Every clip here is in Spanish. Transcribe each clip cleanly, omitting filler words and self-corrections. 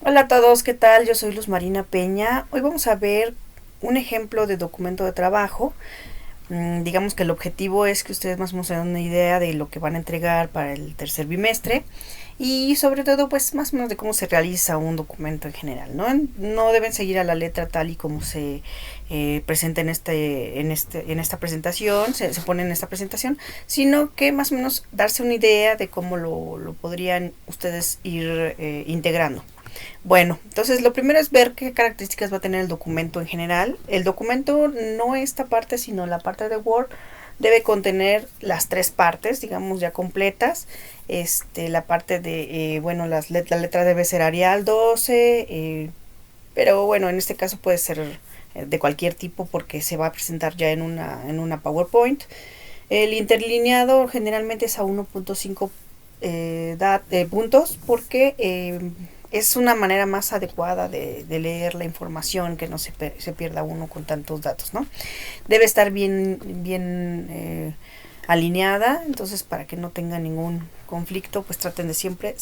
Hola a todos, ¿qué tal? Yo soy Luz Marina Peña. Hoy vamos a ver un ejemplo de documento de trabajo. Digamos que el objetivo es que ustedes más o menos se den una idea de lo que van a entregar para el tercer bimestre y sobre todo pues más o menos de cómo se realiza un documento en general, ¿no? No deben seguir a la letra tal y como se presenta en esta presentación, se pone en esta presentación, sino que más o menos darse una idea de cómo lo podrían ustedes ir integrando. Bueno, entonces lo primero es ver qué características va a tener el documento en general. El documento, no esta parte, sino la parte de Word, debe contener las tres partes, digamos, ya completas. La parte de, bueno, la letra debe ser Arial 12, pero bueno, en este caso puede ser de cualquier tipo porque se va a presentar ya en una PowerPoint. El interlineado generalmente es a 1.5 puntos porque es una manera más adecuada de leer la información, que no se pierda uno con tantos datos, ¿no? Debe estar bien alineada, entonces para que no tenga ningún conflicto, pues traten de siempre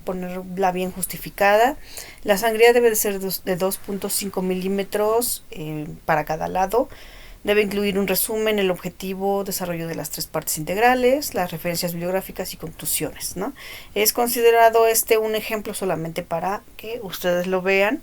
ponerla bien justificada. La sangría debe de ser de 2.5 milímetros para cada lado. Debe incluir un resumen, el objetivo, desarrollo de las tres partes integrales, las referencias bibliográficas y conclusiones, ¿no? Es considerado un ejemplo solamente para que ustedes lo vean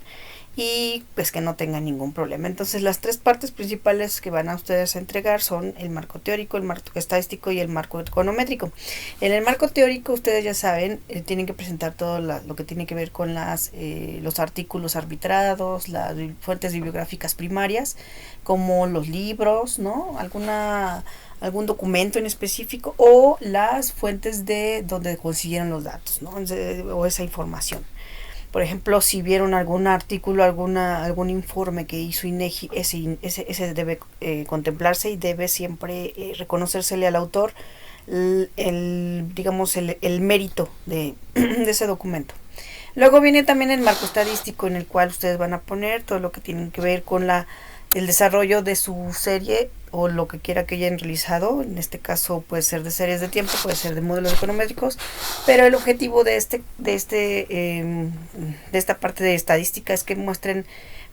y pues que no tengan ningún problema. Entonces las tres partes principales que van a ustedes a entregar son el marco teórico, el marco estadístico y el marco econométrico. En el marco teórico ustedes ya saben, tienen que presentar todo lo que tiene que ver con los artículos arbitrados, las fuentes bibliográficas primarias, como los libros, ¿no? Algún documento en específico o las fuentes de donde consiguieron los datos, ¿no? O esa información. Por ejemplo, si vieron algún artículo, algún informe que hizo INEGI, ese debe contemplarse y debe siempre reconocérsele al autor digamos, el mérito de ese documento. Luego viene también el marco estadístico, en el cual ustedes van a poner todo lo que tiene que ver con el desarrollo de su serie o lo que quiera que hayan realizado. En este caso puede ser de series de tiempo, puede ser de modelos econométricos, pero el objetivo de esta parte de estadística es que muestren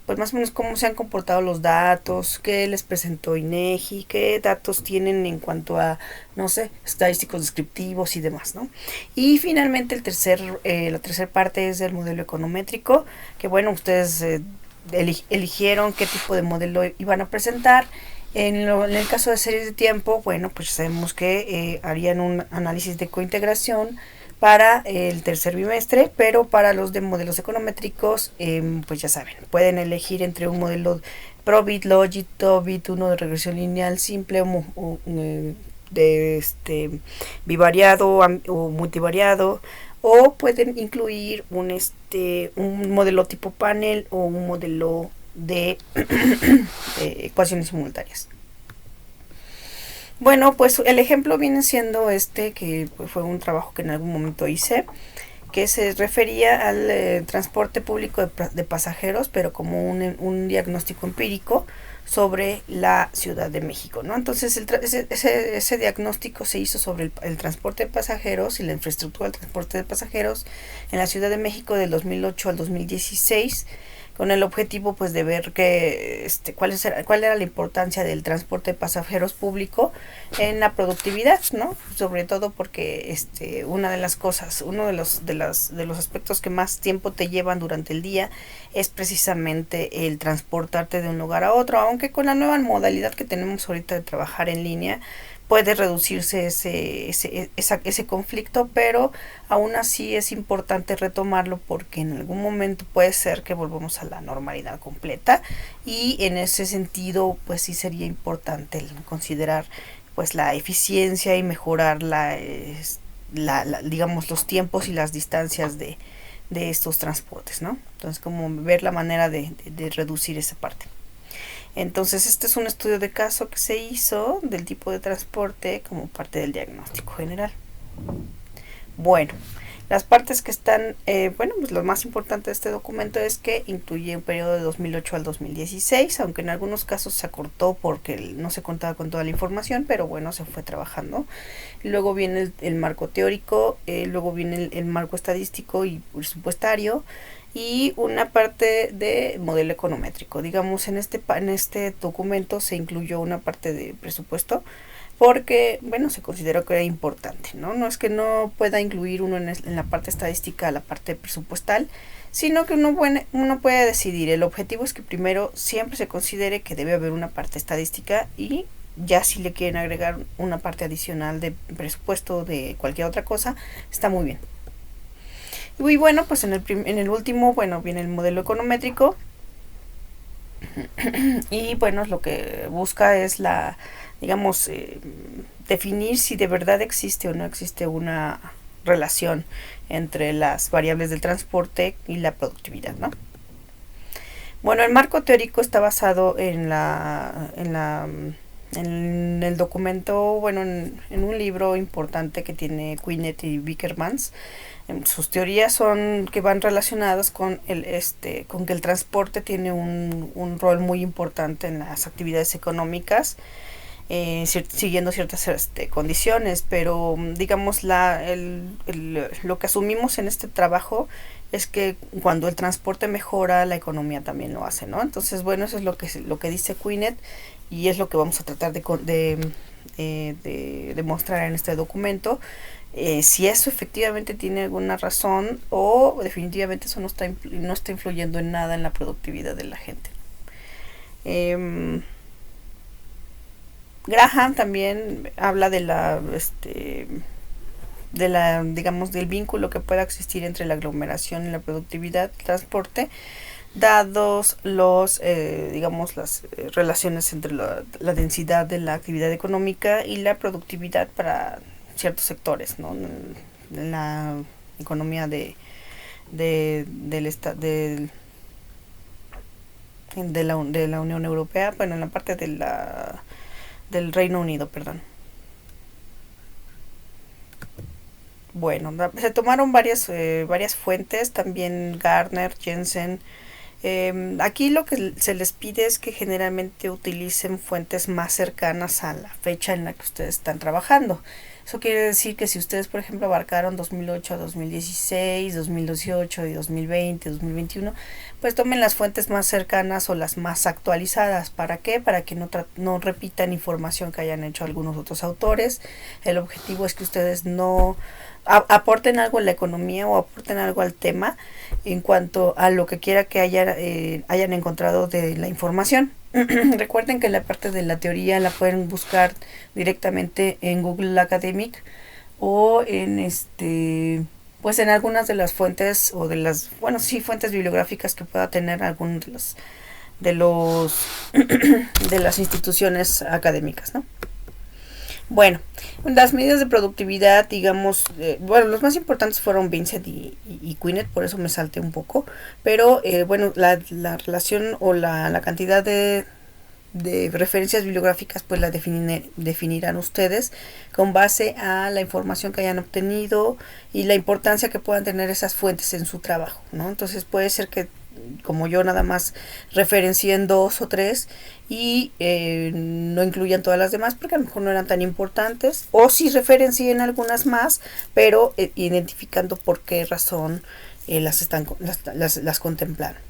pues más o menos cómo se han comportado los datos, qué les presentó INEGI, qué datos tienen en cuanto a, no sé, estadísticos descriptivos y demás, ¿no? Y finalmente la tercera parte es el modelo econométrico, que bueno, ustedes eligieron qué tipo de modelo iban a presentar. En el caso de series de tiempo, bueno, pues sabemos que harían un análisis de cointegración para el tercer bimestre, pero para los de modelos econométricos, pues ya saben, pueden elegir entre un modelo Probit, Logit, Tobit, uno de regresión lineal simple de bivariado o multivariado, o pueden incluir un modelo tipo panel o un modelo de ecuaciones simultáneas. Bueno, pues el ejemplo viene siendo que pues, fue un trabajo que en algún momento hice, que se refería al transporte público de pasajeros, pero como un diagnóstico empírico sobre la Ciudad de México, ¿no? Entonces ese diagnóstico se hizo sobre el transporte de pasajeros y la infraestructura del transporte de pasajeros en la Ciudad de México del 2008 al 2016, con el objetivo pues de ver cuál era la importancia del transporte de pasajeros público en la productividad, ¿no? Sobre todo porque una de las cosas, uno de los aspectos que más tiempo te llevan durante el día es precisamente el transportarte de un lugar a otro, aunque con la nueva modalidad que tenemos ahorita de trabajar en línea puede reducirse ese conflicto, pero aún así es importante retomarlo porque en algún momento puede ser que volvamos a la normalidad completa, y en ese sentido pues sí sería importante considerar pues la eficiencia y mejorar digamos los tiempos y las distancias de estos transportes, ¿no? Entonces como ver la manera de reducir esa parte. Entonces este es un estudio de caso que se hizo del tipo de transporte como parte del diagnóstico general. Bueno, las partes que están, bueno, pues lo más importante de este documento es que incluye un periodo de 2008 al 2016, aunque en algunos casos se acortó porque no se contaba con toda la información, pero bueno, se fue trabajando. Luego viene el marco teórico, luego viene el marco estadístico y presupuestario, y una parte de modelo econométrico. Digamos, en este documento se incluyó una parte de presupuesto porque, bueno, se consideró que era importante, ¿no? No es que no pueda incluir uno en la parte estadística la parte presupuestal, sino que uno puede decidir. El objetivo es que primero siempre se considere que debe haber una parte estadística y ya si le quieren agregar una parte adicional de presupuesto de cualquier otra cosa, está muy bien. Y bueno, pues en el último, bueno, viene el modelo econométrico y bueno, lo que busca es digamos, definir si de verdad existe o no existe una relación entre las variables del transporte y la productividad, ¿no? Bueno, el marco teórico está basado en el documento, bueno, en un libro importante que tiene Quinet y Vickermans. Sus teorías son que van relacionadas con con que el transporte tiene un rol muy importante en las actividades económicas, siguiendo ciertas condiciones, pero digamos lo que asumimos en este trabajo es que cuando el transporte mejora, la economía también lo hace, ¿no? Entonces, bueno, eso es lo que dice Quinet y es lo que vamos a tratar de demostrar en este documento. Si eso efectivamente tiene alguna razón o definitivamente eso no está influyendo en nada en la productividad de la gente. Graham también habla digamos, del vínculo que pueda existir entre la aglomeración y la productividad del transporte, dados digamos, las relaciones entre la densidad de la actividad económica y la productividad para ciertos sectores, ¿no? En la economía de la Unión Europea, bueno, en la parte del Reino Unido, perdón. Bueno, se tomaron varias fuentes, también Gardner, Jensen. Aquí lo que se les pide es que generalmente utilicen fuentes más cercanas a la fecha en la que ustedes están trabajando. Eso quiere decir que si ustedes, por ejemplo, abarcaron 2008 a 2016, 2018 y 2020, 2021, pues tomen las fuentes más cercanas o las más actualizadas. ¿Para qué? Para que no repitan información que hayan hecho algunos otros autores. El objetivo es que ustedes no aporten algo a la economía o aporten algo al tema en cuanto a lo que quiera que hayan encontrado de la información. Recuerden que la parte de la teoría la pueden buscar directamente en Google Academic o pues en algunas de las fuentes o fuentes bibliográficas que pueda tener alguno de las instituciones académicas, ¿no? Bueno, las medidas de productividad, digamos, los más importantes fueron Vincent y Quinet, por eso me salté un poco, pero bueno, la relación o la cantidad de referencias bibliográficas pues la definirán ustedes con base a la información que hayan obtenido y la importancia que puedan tener esas fuentes en su trabajo, ¿no? Entonces puede ser que como yo nada más referencien 2 o 3 y no incluyan todas las demás porque a lo mejor no eran tan importantes, o si referencien algunas más pero identificando por qué razón las contemplaron.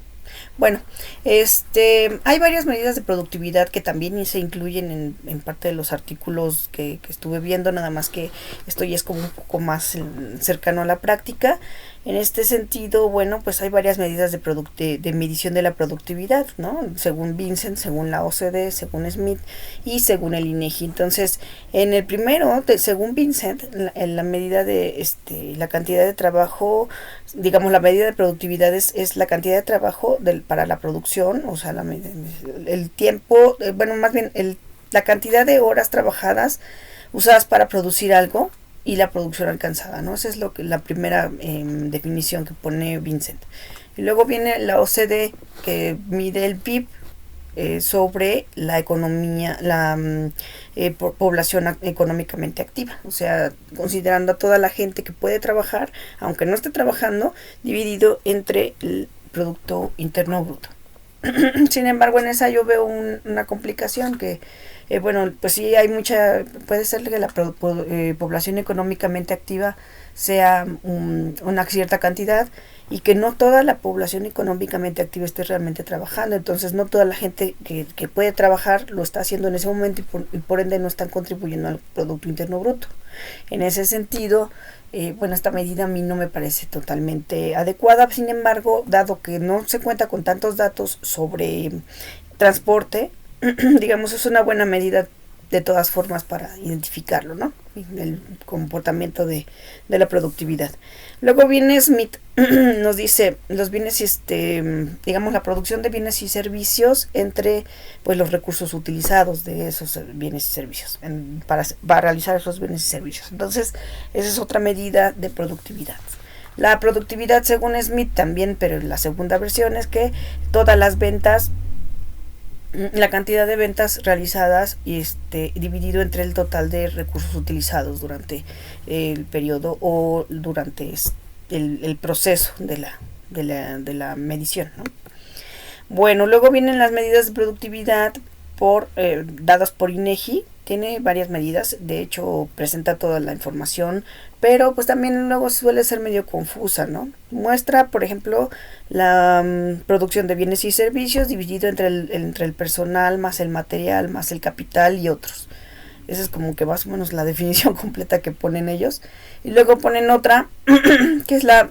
Bueno, hay varias medidas de productividad que también se incluyen en parte de los artículos que estuve viendo, nada más que esto ya es como un poco más cercano a la práctica. En este sentido, bueno, pues hay varias medidas de medición de la productividad, ¿no? Según Vincent, según la OCDE, según Smith y según el INEGI. Entonces, en el primero, según Vincent, la medida de la cantidad de trabajo, digamos, la medida de productividad es la cantidad de trabajo para la producción, o sea, el tiempo, bueno, más bien la cantidad de horas trabajadas usadas para producir algo y la producción alcanzada, ¿no? Esa es la primera definición que pone Vincent. Y luego viene la OCDE, que mide el PIB sobre la economía, población económicamente activa, o sea, considerando a toda la gente que puede trabajar, aunque no esté trabajando, dividido entre el Producto Interno Bruto. Sin embargo, en esa yo veo una complicación que, bueno, pues sí hay puede ser que la población económicamente activa sea una cierta cantidad y que no toda la población económicamente activa esté realmente trabajando. Entonces no toda la gente que puede trabajar lo está haciendo en ese momento y por ende no están contribuyendo al Producto Interno Bruto. En ese sentido, bueno, esta medida a mí no me parece totalmente adecuada. Sin embargo, dado que no se cuenta con tantos datos sobre transporte, digamos, es una buena medida de todas formas para identificarlo, ¿no? El comportamiento de la productividad. Luego viene Smith, nos dice los bienes, digamos, la producción de bienes y servicios entre pues los recursos utilizados de esos bienes y servicios para realizar esos bienes y servicios. Entonces, esa es otra medida de productividad. La productividad, según Smith, también, pero en la segunda versión, es que todas las ventas, la cantidad de ventas realizadas dividido entre el total de recursos utilizados durante el periodo o durante el proceso de la medición, ¿no? Bueno, luego vienen las medidas de productividad dadas por INEGI. Tiene varias medidas, de hecho presenta toda la información, pero pues también luego suele ser medio confusa, ¿no? Muestra, por ejemplo, la producción de bienes y servicios dividido entre el personal, más el material, más el capital y otros. Esa es como que más o menos la definición completa que ponen ellos. Y luego ponen otra, que es la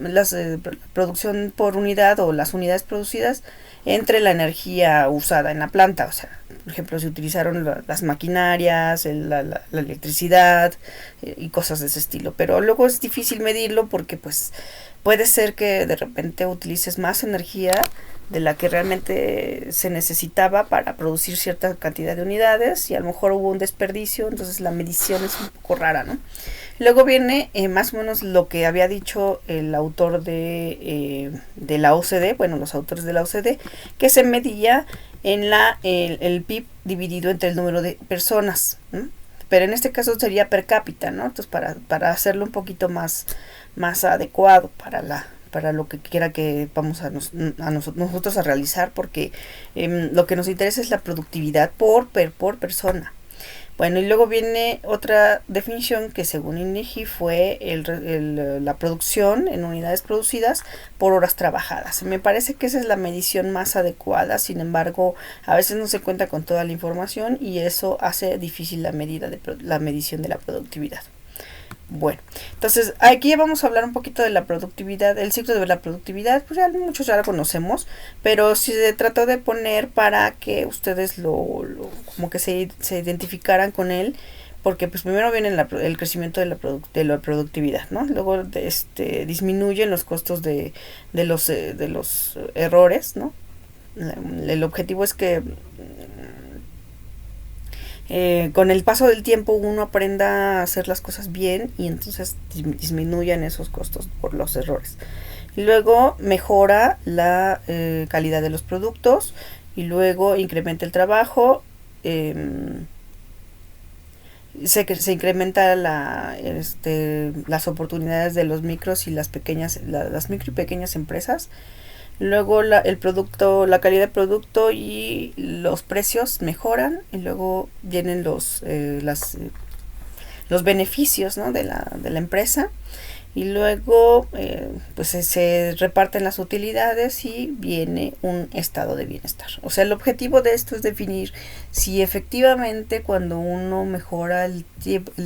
producción por unidad o las unidades producidas entre la energía usada en la planta. O sea, por ejemplo, si utilizaron las maquinarias, la electricidad y cosas de ese estilo. Pero luego es difícil medirlo porque pues puede ser que de repente utilices más energía de la que realmente se necesitaba para producir cierta cantidad de unidades y a lo mejor hubo un desperdicio, entonces la medición es un poco rara, ¿no? Luego viene más o menos lo que había dicho el autor de la OCDE, bueno, los autores de la OCDE, que se medía en el PIB dividido entre el número de personas, ¿no? Pero en este caso sería per cápita, ¿no? Entonces para hacerlo un poquito más adecuado para lo que quiera que vamos nosotros a realizar, porque lo que nos interesa es la productividad por persona. Bueno, y luego viene otra definición que según INEGI fue la producción en unidades producidas por horas trabajadas. Me parece que esa es la medición más adecuada, sin embargo, a veces no se cuenta con toda la información y eso hace difícil la medición de la productividad. Bueno, entonces aquí vamos a hablar un poquito de la productividad, el ciclo de la productividad, pues ya muchos ya lo conocemos, pero si se trató de poner para que ustedes como que se identificaran con él, porque pues primero viene el crecimiento de la productividad, ¿no? Luego disminuyen los costos de los errores, ¿no? El objetivo es que con el paso del tiempo uno aprenda a hacer las cosas bien y entonces disminuyan esos costos por los errores. Y luego mejora la calidad de los productos y luego incrementa el trabajo, se incrementa las oportunidades de los micros y las micro y pequeñas empresas. Luego la calidad del producto y los precios mejoran y luego vienen los beneficios, ¿no? de la empresa y luego pues se reparten las utilidades y viene un estado de bienestar. O sea, el objetivo de esto es definir si efectivamente cuando uno mejora el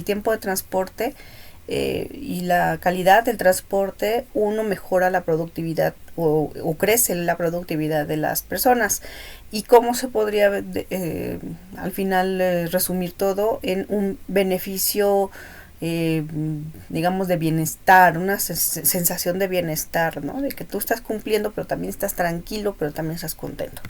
tiempo de transporte y la calidad del transporte, uno mejora la productividad o crece la productividad de las personas. Y cómo se podría al final resumir todo en un beneficio, digamos, de bienestar, una sensación de bienestar, ¿no? De que tú estás cumpliendo, pero también estás tranquilo, pero también estás contento.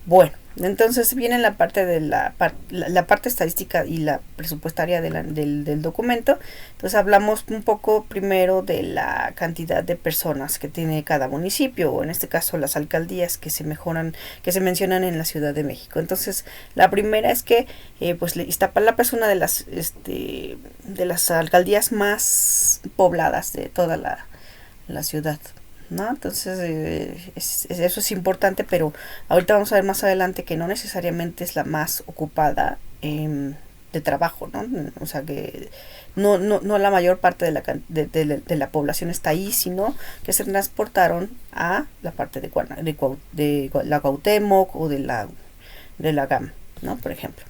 Bueno, entonces viene la parte de la parte estadística y la presupuestaria del documento. Entonces hablamos un poco primero de la cantidad de personas que tiene cada municipio, o en este caso las alcaldías que se mencionan en la Ciudad de México. Entonces la primera es que pues Iztapalapa es una de las alcaldías más pobladas de toda la ciudad, ¿no? Entonces eso es importante, pero ahorita vamos a ver más adelante que no necesariamente es la más ocupada de trabajo, ¿no? O sea que no la mayor parte de la población está ahí, sino que se transportaron a la parte de la Cuauhtémoc o de la GAM, ¿no? Por ejemplo.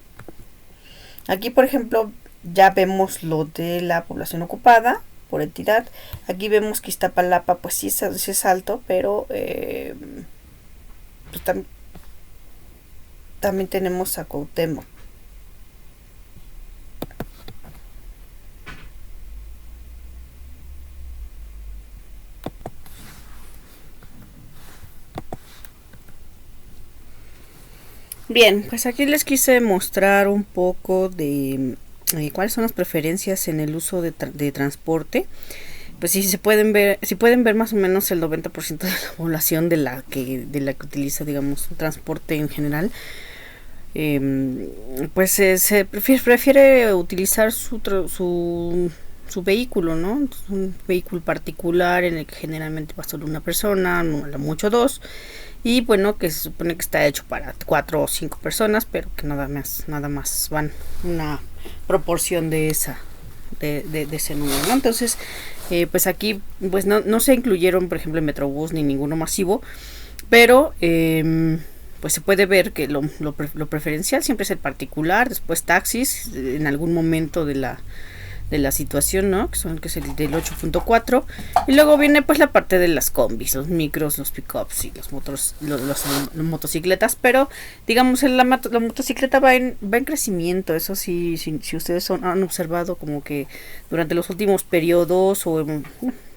Aquí, por ejemplo, ya vemos lo de la población ocupada por entidad. Aquí vemos que Iztapalapa, pues sí es alto, pero pues también tenemos a Cuauhtémoc. Bien, pues aquí les quise mostrar un poco de cuáles son las preferencias en el uso de transporte. Pues sí, si pueden ver más o menos el 90% de la población de la que utiliza, digamos, un transporte en general, pues se prefiere utilizar su vehículo, ¿no? Un vehículo particular en el que generalmente va solo una persona, no a lo mucho dos, y bueno, que se supone que está hecho para 4 o 5 personas, pero que nada más van una proporción de ese número, ¿no? Entonces, pues aquí pues no se incluyeron, por ejemplo, el Metrobús ni ninguno masivo, pero pues se puede ver que lo preferencial siempre es el particular, después taxis, en algún momento de la situación, ¿no? Que es el del 8.4, y luego viene pues la parte de las combis, los micros, los pickups y los motocicletas, pero digamos la motocicleta va en crecimiento. Eso sí, si ustedes han observado como que durante los últimos periodos o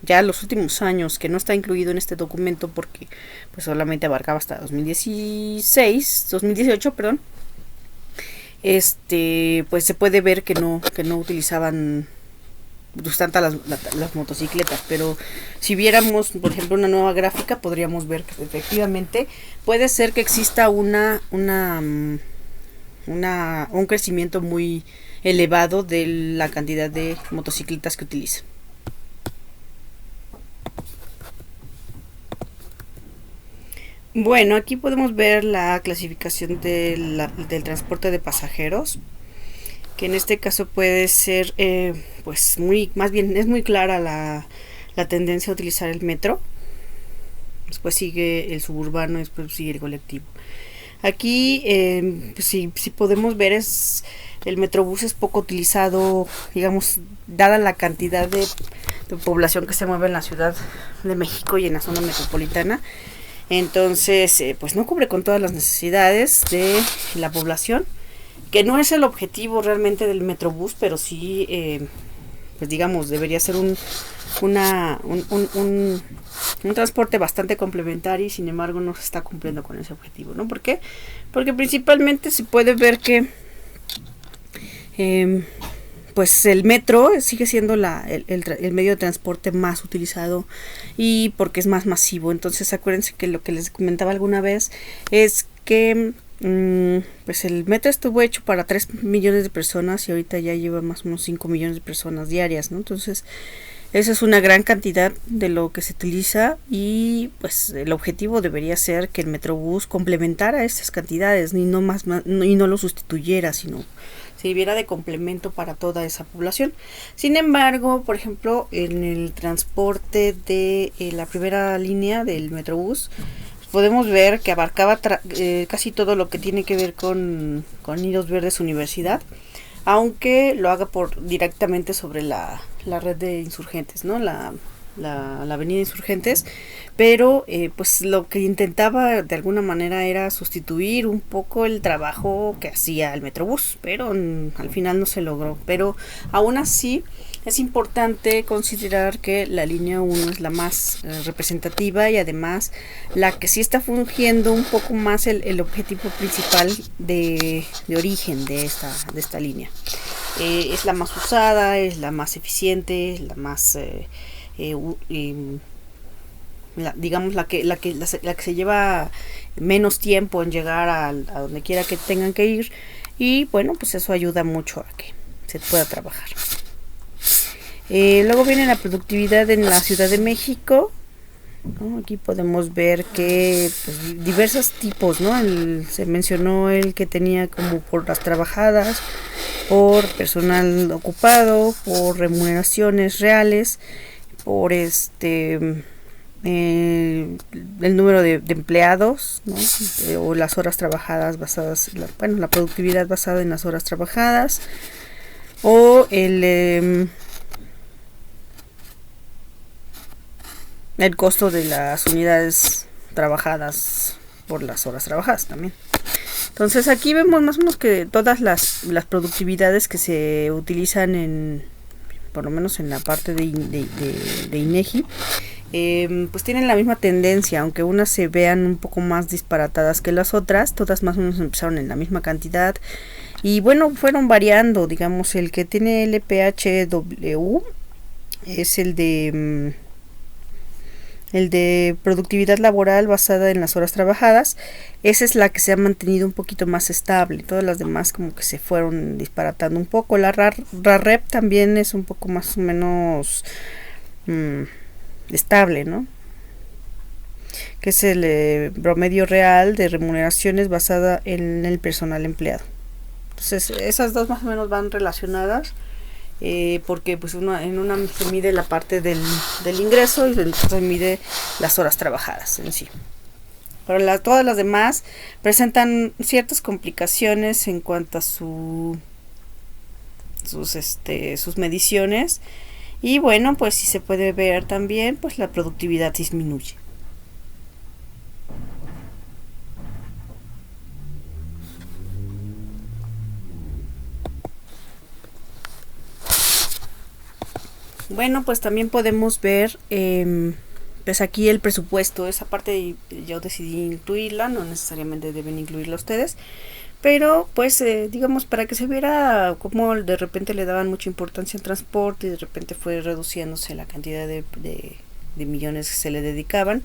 ya los últimos años, que no está incluido en este documento porque pues solamente abarcaba hasta 2018, perdón. Pues se puede ver que no utilizaban tantas las motocicletas, pero si viéramos, por ejemplo, una nueva gráfica, podríamos ver que efectivamente puede ser que exista un crecimiento muy elevado de la cantidad de motocicletas que utilizan. Bueno, aquí podemos ver la clasificación del transporte de pasajeros, que en este caso puede ser, pues más bien es muy clara la tendencia a utilizar el metro, después sigue el suburbano, después sigue el colectivo. Aquí, pues si podemos ver, el Metrobús es poco utilizado, digamos, dada la cantidad de población que se mueve en la Ciudad de México y en la zona metropolitana. Entonces, pues no cubre con todas las necesidades de la población, que no es el objetivo realmente del Metrobús, pero sí, pues digamos, debería ser un transporte bastante complementario, y sin embargo no se está cumpliendo con ese objetivo, ¿no? ¿Por qué? Porque principalmente se puede ver que pues el metro sigue siendo el medio de transporte más utilizado, y porque es más masivo. Entonces acuérdense que lo que les comentaba alguna vez es que pues el metro estuvo hecho para 3 millones de personas y ahorita ya lleva más o menos 5 millones de personas diarias, ¿no? Entonces esa es una gran cantidad de lo que se utiliza, y pues el objetivo debería ser que el Metrobús complementara estas cantidades y no lo sustituyera, sino sirviera de complemento para toda esa población. Sin embargo, por ejemplo, en el transporte de la primera línea del Metrobús, podemos ver que abarcaba casi todo lo que tiene que ver con Nidos Verdes Universidad, aunque lo haga directamente sobre la red de Insurgentes, ¿no? La avenida Insurgentes, pero pues lo que intentaba de alguna manera era sustituir un poco el trabajo que hacía el Metrobús, pero al final no se logró. Pero aún así es importante considerar que la línea 1 es la más representativa, y además la que sí está fungiendo un poco más el objetivo principal de origen de esta línea. Es la más usada, es la más eficiente, es la más digamos la que se lleva menos tiempo en llegar a donde quiera que tengan que ir, y bueno, pues eso ayuda mucho a que se pueda trabajar. Luego viene la productividad en la Ciudad de México, ¿no? Aquí podemos ver que pues, diversos tipos, ¿no? Se mencionó el que tenía como por las trabajadas, por personal ocupado, por remuneraciones reales, por el número de empleados, ¿no? O las horas trabajadas basadas, la productividad basada en las horas trabajadas, o el costo de las unidades trabajadas por las horas trabajadas también. Entonces aquí vemos más o menos que todas las productividades que se utilizan por lo menos en la parte de INEGI, pues tienen la misma tendencia, aunque unas se vean un poco más disparatadas que las otras, todas más o menos empezaron en la misma cantidad y bueno, fueron variando. Digamos, el que tiene LPHW es el de productividad laboral basada en las horas trabajadas. Esa es la que se ha mantenido un poquito más estable. Todas las demás como que se fueron disparatando un poco. La RAREP también es un poco más o menos estable, ¿no? Que es el promedio real de remuneraciones basada en el personal empleado. Entonces esas dos más o menos van relacionadas. Porque pues en una se mide la parte del ingreso y en otra se mide las horas trabajadas en sí. Pero todas las demás presentan ciertas complicaciones en cuanto a sus mediciones, y bueno, pues si se puede ver también, pues la productividad disminuye. Bueno, pues también podemos ver pues aquí el presupuesto. Esa parte yo decidí incluirla, no necesariamente deben incluirla ustedes, pero pues digamos, para que se viera cómo de repente le daban mucha importancia al transporte y de repente fue reduciéndose la cantidad de millones que se le dedicaban.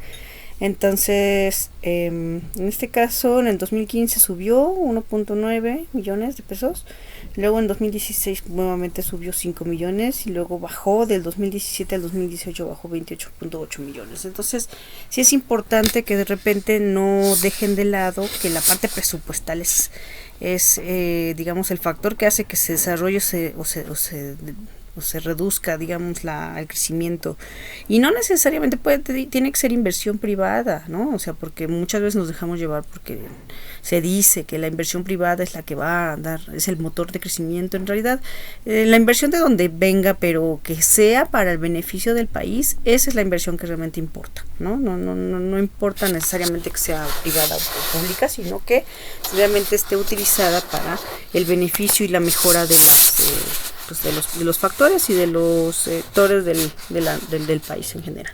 Entonces, en este caso, en el 2015 subió 1.9 millones de pesos. Luego en 2016 nuevamente subió 5 millones y luego bajó del 2017 al 2018, bajó 28.8 millones. Entonces, sí es importante que de repente no dejen de lado que la parte presupuestal es digamos, el factor que hace que se desarrolle o se reduzca, digamos, el crecimiento. Y no necesariamente tiene que ser inversión privada, ¿no? O sea, porque muchas veces nos dejamos llevar porque se dice que la inversión privada es la que va a dar, es el motor de crecimiento. En realidad, la inversión de donde venga, pero que sea para el beneficio del país, esa es la inversión que realmente importa, ¿no? No importa necesariamente que sea privada o pública, sino que realmente esté utilizada para el beneficio y la mejora de los factores y de los sectores del país en general.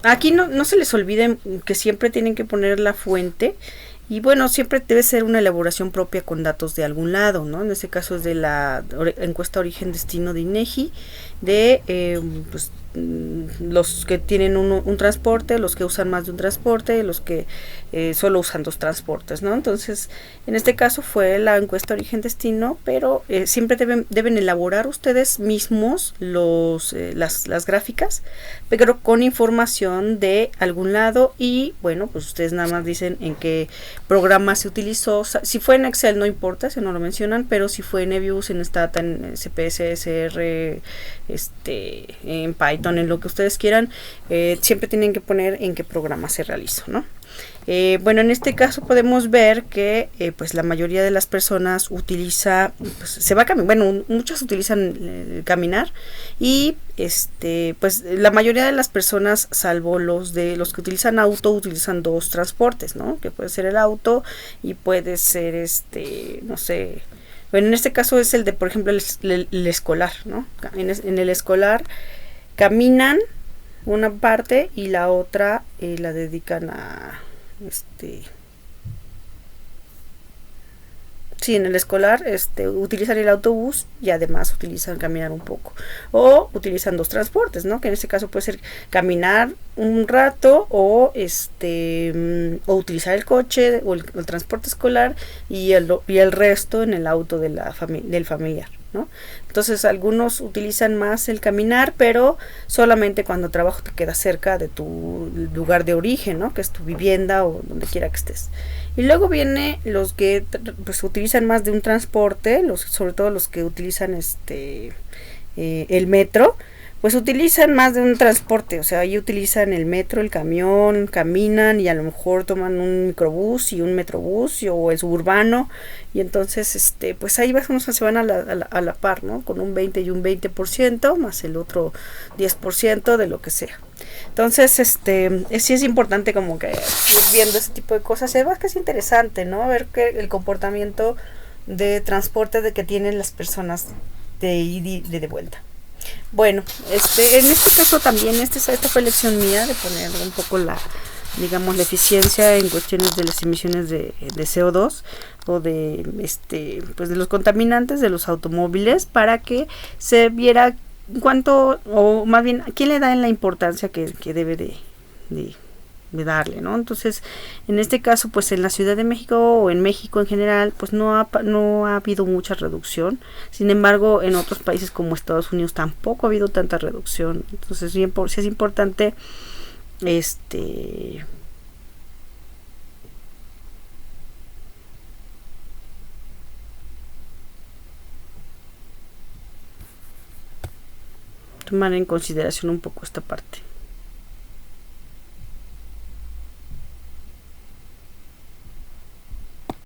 Aquí no se les olvide que siempre tienen que poner la fuente, y bueno, siempre debe ser una elaboración propia con datos de algún lado, ¿no? En este caso es de la encuesta origen-destino de INEGI, de pues los que tienen un transporte, los que usan más de un transporte, los que solo usan dos transportes, ¿no? Entonces, en este caso fue la encuesta origen-destino, pero siempre deben elaborar ustedes mismos las gráficas, pero con información de algún lado, y bueno, pues ustedes nada más dicen en qué programa se utilizó. Si fue en Excel no importa, si no lo mencionan, pero si fue en Nebius, en Stata, en CPS, SR, en Python, en lo que ustedes quieran, siempre tienen que poner en qué programa se realizó, ¿no? Bueno, en este caso podemos ver que pues la mayoría de las personas utiliza, pues se va a caminar, bueno, muchos utilizan caminar, y pues la mayoría de las personas, salvo los que utilizan auto, utilizan dos transportes, ¿no? Que puede ser el auto y puede ser no sé. Bueno, en este caso es el de, por ejemplo, el escolar, ¿no? En el escolar caminan una parte y la otra la dedican a sí, en el escolar utilizan el autobús y además utilizan caminar un poco, o utilizan dos transportes, ¿no? Que en este caso puede ser caminar un rato o o utilizar el coche o el transporte escolar y el resto en el auto del familiar. ¿no? Entonces algunos utilizan más el caminar, pero solamente cuando el trabajo te queda cerca de tu lugar de origen, ¿no? Que es tu vivienda o donde quiera que estés. Y luego viene los que pues utilizan más de un transporte, sobre todo los que utilizan el metro, pues utilizan más de un transporte, o sea, ahí utilizan el metro, el camión, caminan y a lo mejor toman un microbús y un metrobús o el suburbano, y entonces pues ahí más o menos se van a la par, ¿no? Con un 20 y un 20% más el otro 10% de lo que sea. Entonces, sí es importante como que ir viendo ese tipo de cosas. Y además que es interesante, ¿no? Ver que el comportamiento de transporte de que tienen las personas de ir y de vuelta. Bueno, en este caso también, esta fue elección mía de poner un poco digamos, la eficiencia en cuestiones de las emisiones de CO2 o pues de los contaminantes de los automóviles, para que se viera cuánto, o más bien, quién le da la importancia que debe de darle, ¿no? Entonces, en este caso, pues en la Ciudad de México o en México en general, pues no ha habido mucha reducción. Sin embargo, en otros países como Estados Unidos tampoco ha habido tanta reducción. Entonces, sí es importante tomar en consideración un poco esta parte.